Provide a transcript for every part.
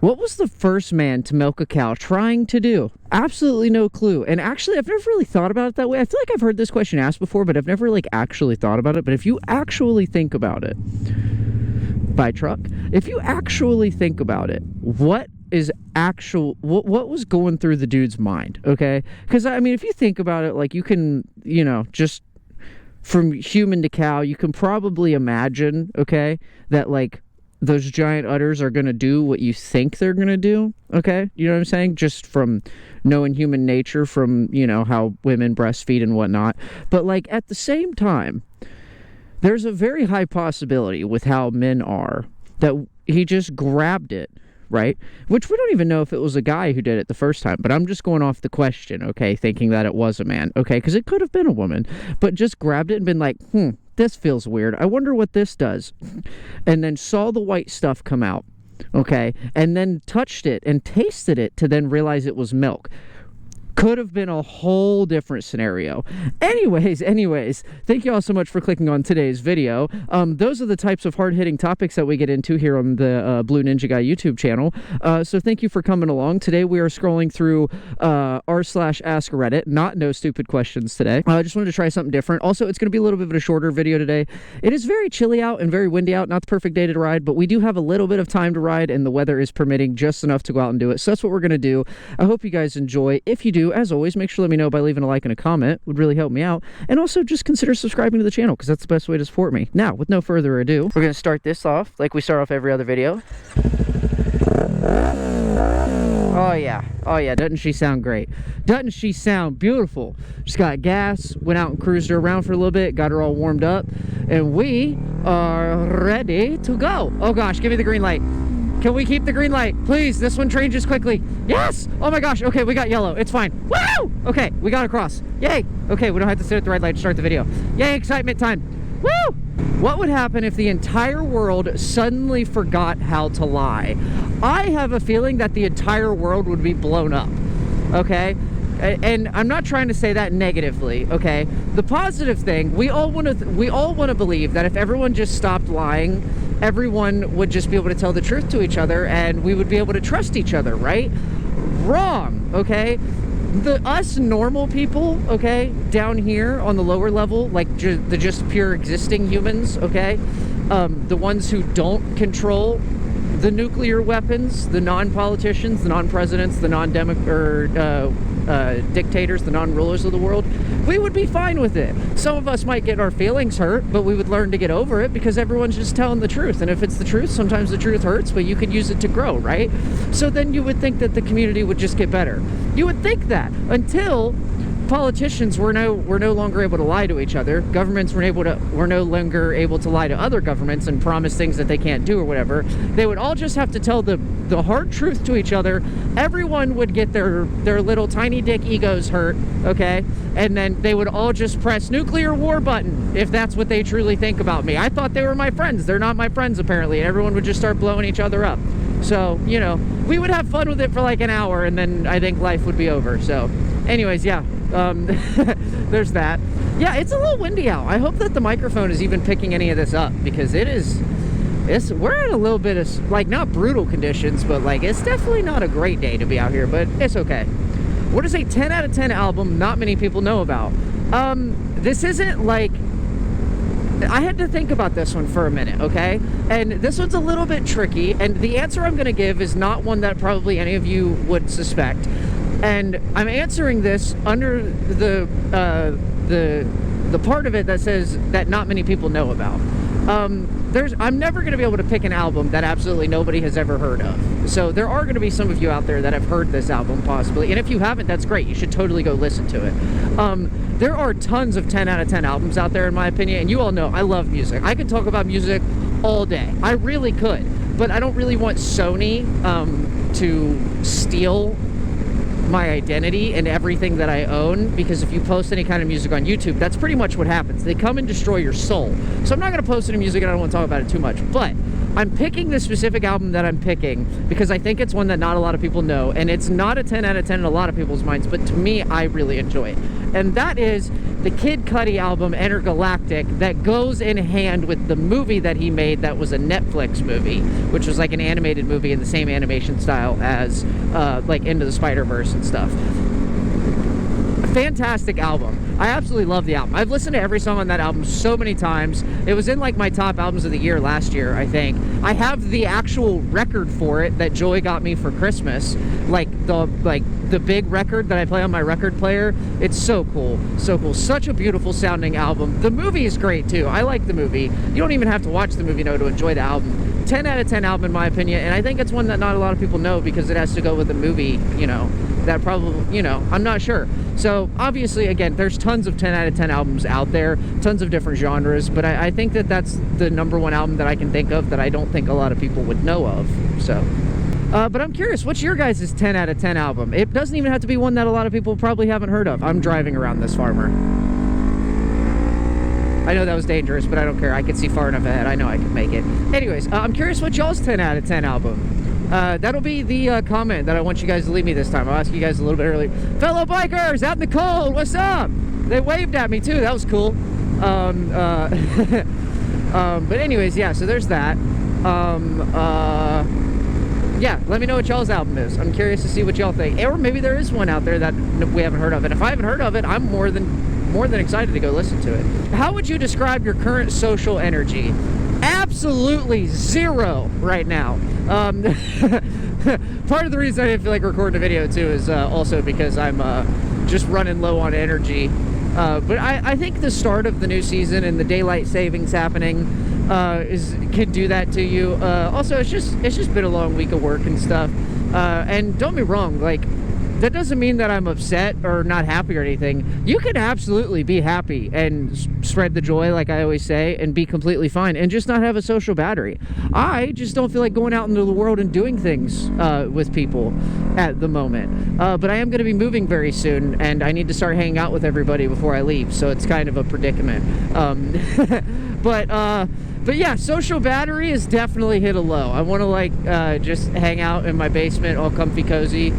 What was the first man to milk a cow trying to do? Absolutely no clue. And actually, I've never really thought about it that way. I feel like I've heard this question asked before, but I've never like actually thought about it. But if you actually think about it, by truck, if you actually think about it, what was going through the dude's mind? Okay, because I mean, if you think about it, like, you can, you know, just from human to cow, you can probably imagine, okay, that like those giant udders are going to do what you think they're going to do, okay? You know what I'm saying? Just from knowing human nature, from, you know, how women breastfeed and whatnot. But, like, at the same time, there's a very high possibility with how men are that he just grabbed it, right? Which we don't even know if it was a guy who did it the first time, but I'm just going off the question, okay, thinking that it was a man, okay? Because it could have been a woman, but just grabbed it and been like, this feels weird. I wonder what this does. And then saw the white stuff come out, okay? And then touched it and tasted it to then realize it was milk. Could have been a whole different scenario. Anyways, thank you all so much for clicking on today's video. Those are the types of hard-hitting topics that we get into here on the Blue Ninja Guy YouTube channel. So thank you for coming along. Today we are scrolling through r/ask Reddit. Not no stupid questions today. I just wanted to try something different. Also, it's going to be a little bit of a shorter video today. It is very chilly out and very windy out. Not the perfect day to ride, but we do have a little bit of time to ride, and the weather is permitting just enough to go out and do it. So that's what we're going to do. I hope you guys enjoy. If you do, as always, make sure to let me know by leaving a like and a comment. Would really help me out. And also just consider subscribing to the channel, because that's the best way to support me. Now, with no further ado, we're going to start this off like we start off every other video. Oh yeah, doesn't she sound great? Doesn't she sound beautiful? Just got gas, went out and cruised her around for a little bit, got her all warmed up, and we are ready to go. Oh gosh, give me the green light. Can we keep the green light? Please, this one changes quickly. Yes! Oh my gosh, okay, we got yellow. It's fine. Woo! Okay, we got across. Yay! Okay, we don't have to sit at the red light to start the video. Yay, excitement time. Woo! What would happen if the entire world suddenly forgot how to lie? I have a feeling that the entire world would be blown up, okay? And I'm not trying to say that negatively, okay? The positive thing, we all want to believe that if everyone just stopped lying, everyone would just be able to tell the truth to each other, and we would be able to trust each other, right? Wrong, okay? Us normal people, okay, down here on the lower level, like the just pure existing humans, okay, the ones who don't control the nuclear weapons, the non-politicians, the non-presidents, the dictators, the non-rulers of the world, we would be fine with it. Some of us might get our feelings hurt, but we would learn to get over it because everyone's just telling the truth. And if it's the truth, sometimes the truth hurts, but you could use it to grow, right? So then you would think that the community would just get better. You would think that until politicians were no longer able to lie to each other. Governments were no longer able to lie to other governments and promise things that they can't do or whatever. They would all just have to tell the hard truth to each other. Everyone would get their little tiny dick egos hurt, okay? And then they would all just press nuclear war button if that's what they truly think about me. I thought they were my friends. They're not my friends, apparently. And everyone would just start blowing each other up. So, you know, we would have fun with it for like an hour, and then I think life would be over. So anyways, yeah, there's that. Yeah, it's a little windy out. I hope that the microphone is even picking any of this up, because we're in a little bit of, like, not brutal conditions, but like it's definitely not a great day to be out here, but it's okay. What is a 10 out of 10 album not many people know about? This isn't like, I had to think about this one for a minute, okay? And this one's a little bit tricky, and the answer I'm going to give is not one that probably any of you would suspect. And I'm answering this under the part of it that says that not many people know about. I'm never going to be able to pick an album that absolutely nobody has ever heard of. So there are going to be some of you out there that have heard this album possibly, and if you haven't, that's great. You should totally go listen to it. There are tons of 10 out of 10 albums out there, in my opinion, and you all know I love music. I could talk about music all day. I really could, but I don't really want Sony to steal my identity and everything that I own, because if you post any kind of music on YouTube, that's pretty much what happens. They come and destroy your soul. So I'm not going to post any music, and I don't want to talk about it too much, but I'm picking the specific album that I'm picking because I think it's one that not a lot of people know, and it's not a 10 out of 10 in a lot of people's minds, but to me, I really enjoy it. And that is the Kid Cudi album, Intergalactic, that goes in hand with the movie that he made that was a Netflix movie, which was like an animated movie in the same animation style as like Into the Spider-Verse and stuff. Fantastic album. I absolutely love the album. I've listened to every song on that album so many times. It was in like my top albums of the year last year, I think. I have the actual record for it that Joy got me for Christmas, like the big record that I play on my record player. It's so cool. So cool. Such a beautiful sounding album. The movie is great too. I like the movie. You don't even have to watch the movie, to enjoy the album. 10 out of 10 album in my opinion, and I think it's one that not a lot of people know because it has to go with the movie, that probably, I'm not sure. So obviously, again, there's tons of 10 out of 10 albums out there, tons of different genres, but I think that that's the number one album that I can think of that I don't think a lot of people would know of. So but I'm curious, what's your guys' 10 out of 10 album? It doesn't even have to be one that a lot of people probably haven't heard of. I'm driving around this farmer. I know that was dangerous, but I don't care. I can see far enough ahead. I know I can make it. Anyways, I'm curious what y'all's 10 out of 10 album. That'll be the comment that I want you guys to leave me this time. I'll ask you guys a little bit early. Fellow bikers out in the cold, what's up? They waved at me too. That was cool. But anyways, yeah, so there's that. Yeah, let me know what y'all's album is. I'm curious to see what y'all think. Or maybe there is one out there that we haven't heard of. And if I haven't heard of it, I'm more than excited to go listen to it. How would you describe your current social energy? Absolutely zero right now. Part of the reason I didn't feel like recording a video too is also because I'm just running low on energy. But I think the start of the new season and the daylight savings happening could do that to you. Also, it's just been a long week of work and stuff. And don't be wrong, like, that doesn't mean that I'm upset or not happy or anything. You can absolutely be happy and spread the joy, like I always say, and be completely fine and just not have a social battery. I just don't feel like going out into the world and doing things with people at the moment. But I am going to be moving very soon, and I need to start hanging out with everybody before I leave, so it's kind of a predicament. But yeah, social battery has definitely hit a low. I want to just hang out in my basement, all comfy cozy,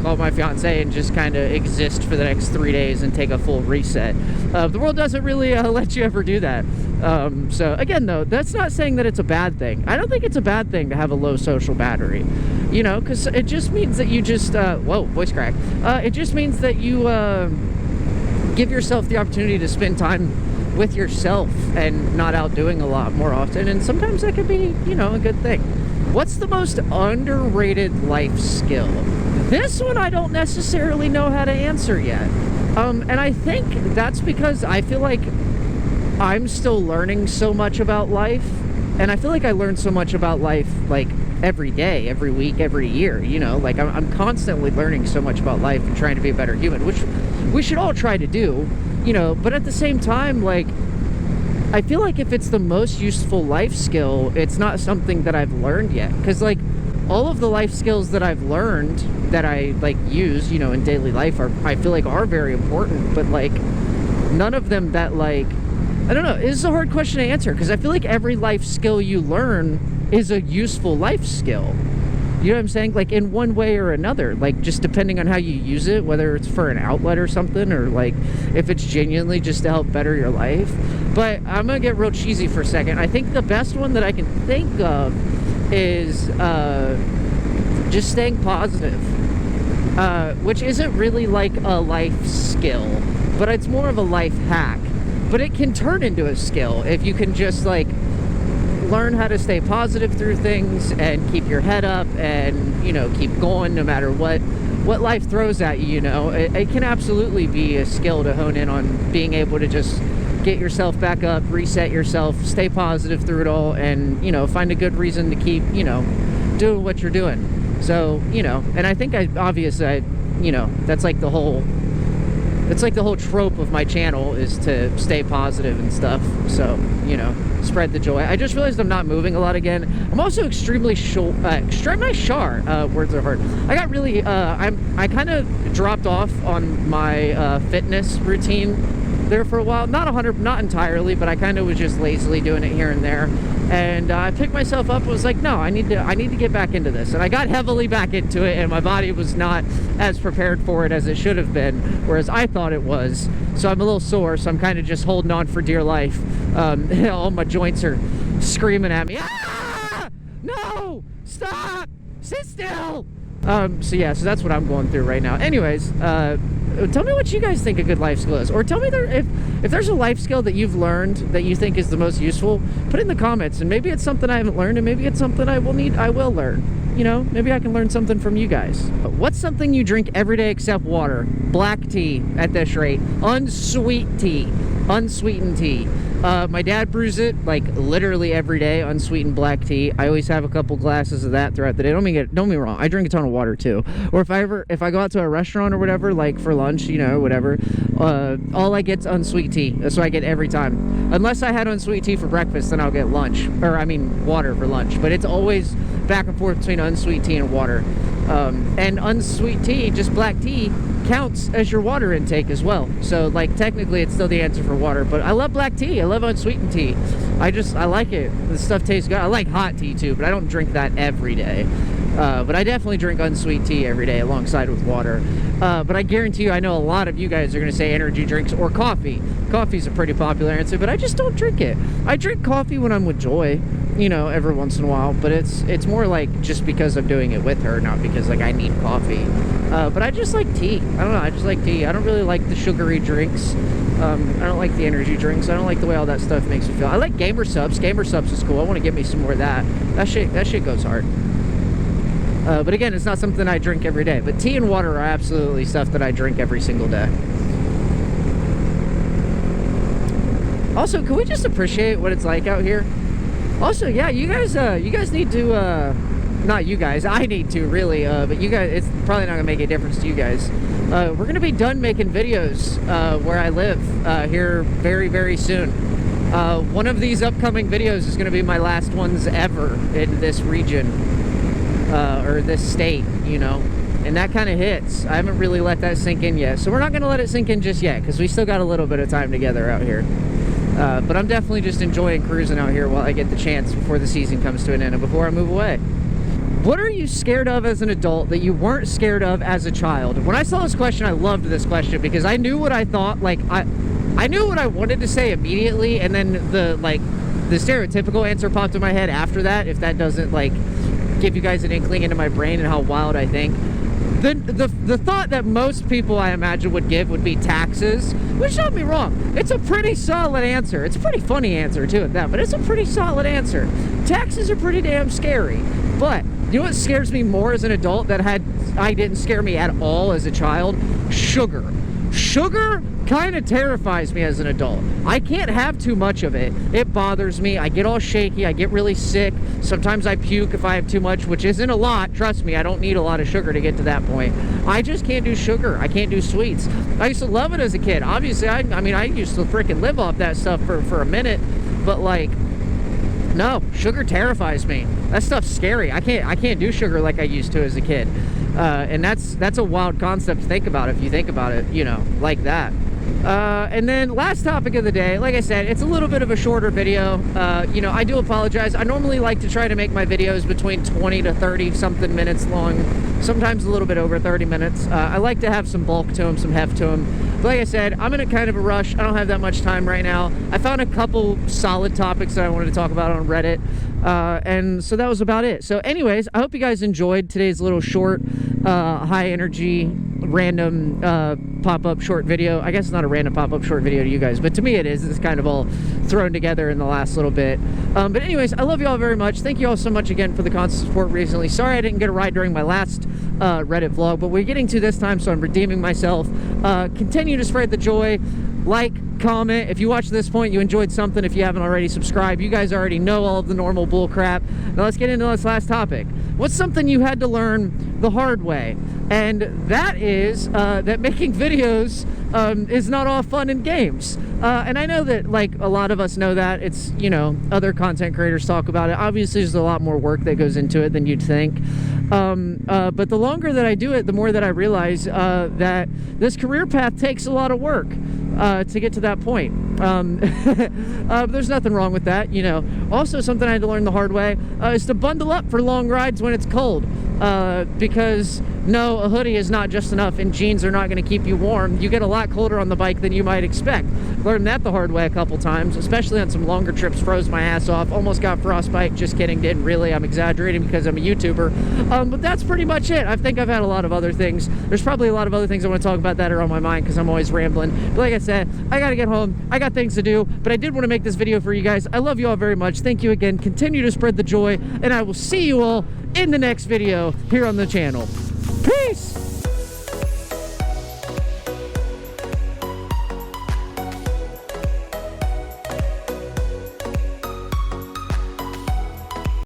call my fiance and just kind of exist for the next 3 days and take a full reset. The world doesn't really let you ever do that. So again, though, that's not saying that it's a bad thing. I don't think it's a bad thing to have a low social battery, because it just means that you just, whoa, voice crack. It just means that you give yourself the opportunity to spend time with yourself and not out doing a lot more often, and sometimes that could be, a good thing. What's the most underrated life skill? This one I don't necessarily know how to answer yet. And I think that's because I feel like I'm still learning so much about life, and I feel like I learn so much about life like every day, every week, every year, like I'm constantly learning so much about life and trying to be a better human, which we should all try to do, but at the same time, like, I feel like if it's the most useful life skill, it's not something that I've learned yet. Because, like, all of the life skills that I've learned that I, like, use, in daily life I feel like are very important. But, like, none of them that, like, I don't know. This is a hard question to answer because I feel like every life skill you learn is a useful life skill. You know what I'm saying? Like, in one way or another, like, just depending on how you use it, whether it's for an outlet or something, or like if it's genuinely just to help better your life. But I'm gonna get real cheesy for a second. I think the best one that I can think of is just staying positive, which isn't really like a life skill, but it's more of a life hack. But it can turn into a skill if you can just, like, learn how to stay positive through things and keep your head up and, keep going no matter what life throws at you, It can absolutely be a skill to hone in on being able to just get yourself back up, reset yourself, stay positive through it all, and, find a good reason to keep, doing what you're doing. So, and I think that's like the whole... It's like the whole trope of my channel is to stay positive and stuff. So, spread the joy. I just realized I'm not moving a lot again. I'm also extremely short. Words are hard. I got really, I kind of dropped off on my fitness routine there for a while. Not entirely, but I kind of was just lazily doing it here and there. And I picked myself up and was like, no, I need to get back into this. And I got heavily back into it, and my body was not as prepared for it as it should have been, whereas I thought it was. So I'm a little sore, so I'm kind of just holding on for dear life. All my joints are screaming at me. Ah! No! Stop! Sit still! So yeah, so that's what I'm going through right now. Anyways, tell me what you guys think a good life skill is, or tell me if there's a life skill that you've learned that you think is the most useful. Put it in the comments, and maybe it's something I haven't learned, and maybe it's something I will learn. You know, maybe I can learn something from you guys. What's something you drink every day except water? Black tea at this rate. Unsweet tea. Unsweetened tea. My dad brews it like literally every day, unsweetened black tea. I always have a couple glasses of that throughout the day. Don't get me wrong, I drink a ton of water too. Or if I go out to a restaurant or whatever, like for lunch, you know, whatever, all I get's unsweet tea. That's what I get every time. Unless I had unsweet tea for breakfast, then I'll get water for lunch. But it's always back and forth between unsweet tea and water. And unsweet tea, just black tea, counts as your water intake as well. So like technically it's still the answer for water, but I love black tea. I love unsweetened tea. I like it. The stuff tastes good. I like hot tea too, but I don't drink that every day. But I definitely drink unsweet tea every day alongside with water. But I guarantee you, I know a lot of you guys are going to say energy drinks or coffee. Coffee's a pretty popular answer, but I just don't drink it. I drink coffee when I'm with Joy, you know, every once in a while, but it's more like just because I'm doing it with her, not because like I need coffee. But I just like tea. I don't know, I just like tea. I don't really like the sugary drinks. I don't like the energy drinks. I don't like the way all that stuff makes me feel. I like Gamer Subs. Gamer Subs is cool. I want to get me some more of that. That shit goes hard. But again, it's not something I drink every day. But tea and water are absolutely stuff that I drink every single day. Also, can we just appreciate what it's like out here? Also, yeah, you guys need to, not you guys, I need to really, but you guys, it's probably not gonna make a difference to you guys. We're gonna be done making videos where I live here very, very soon. One of these upcoming videos is gonna be my last ones ever in this region, or this state, you know, and that kind of hits. I haven't really let that sink in yet, so we're not gonna let it sink in just yet, because we still got a little bit of time together out here. But I'm definitely just enjoying cruising out here while I get the chance before the season comes to an end and before I move away. What are you scared of as an adult that you weren't scared of as a child? When I saw this question, I loved this question because I knew what I thought. Like, I knew what I wanted to say immediately, and then the stereotypical answer popped in my head after that, if that doesn't, like, give you guys an inkling into my brain and how wild I think. The thought that most people, I imagine, would give would be taxes, which, don't be wrong, it's a pretty solid answer. It's a pretty funny answer too at that, but it's a pretty solid answer. Taxes are pretty damn scary. But you know what scares me more as an adult that didn't scare me at all as a child? Sugar. Sugar kind of terrifies me as an adult. I can't have too much of it. It bothers me. I get all shaky. I get really sick. Sometimes I puke if I have too much, which isn't a lot. Trust me, I don't need a lot of sugar to get to that point. I just can't do sugar. I can't do sweets. I used to love it as a kid. Obviously, I mean, I used to freaking live off that stuff for a minute, but like, no, sugar terrifies me. That stuff's scary. I can't do sugar like I used to as a kid. And that's a wild concept to think about if you think about it, you know, like that. And then last topic of the day, like I said, it's a little bit of a shorter video. You know, I do apologize. I normally like to try to make my videos between 20 to 30 something minutes long, sometimes a little bit over 30 minutes. I like to have some bulk to them, some heft to them. But like I said, I'm in a kind of a rush. I don't have that much time right now. I found a couple solid topics that I wanted to talk about on Reddit. And so that was about it. So anyways, I hope you guys enjoyed today's little short, high energy, random pop-up short video. I guess it's not a random pop-up short video to you guys, but to me it is. It's kind of all thrown together in the last little bit. But anyways, I love you all very much. Thank you all so much again for the constant support recently. Sorry I didn't get a ride during my last Reddit vlog, but we're getting to this time, so I'm redeeming myself. Continue to spread the joy. Like, comment. If you watched this point, you enjoyed something. If you haven't already, subscribe. You guys already know all of the normal bull crap. Now let's get into this last topic. What's something you had to learn the hard way? And that is that making videos is not all fun and games. And I know that, like, a lot of us know that. It's, you know, other content creators talk about it. Obviously, there's a lot more work that goes into it than you'd think. But the longer that I do it, the more that I realize that this career path takes a lot of work. to get to that point. There's nothing wrong with that, you know. Also, something I had to learn the hard way is to bundle up for long rides when it's cold, because no, a hoodie is not just enough, and jeans are not going to keep you warm. You get a lot colder on the bike than you might expect. Learned that the hard way a couple times, especially on some longer trips. Froze my ass off, almost got frostbite. Just kidding, didn't really. I'm exaggerating because I'm a YouTuber. But that's pretty much it. I think I've had a lot of other things. There's probably a lot of other things I want to talk about that are on my mind because I'm always rambling. But like I said, I got to get home. I got things to do, but I did want to make this video for you guys. I love you all very much. Thank you again. Continue to spread the joy, and I will see you all in the next video here on the channel. Peace!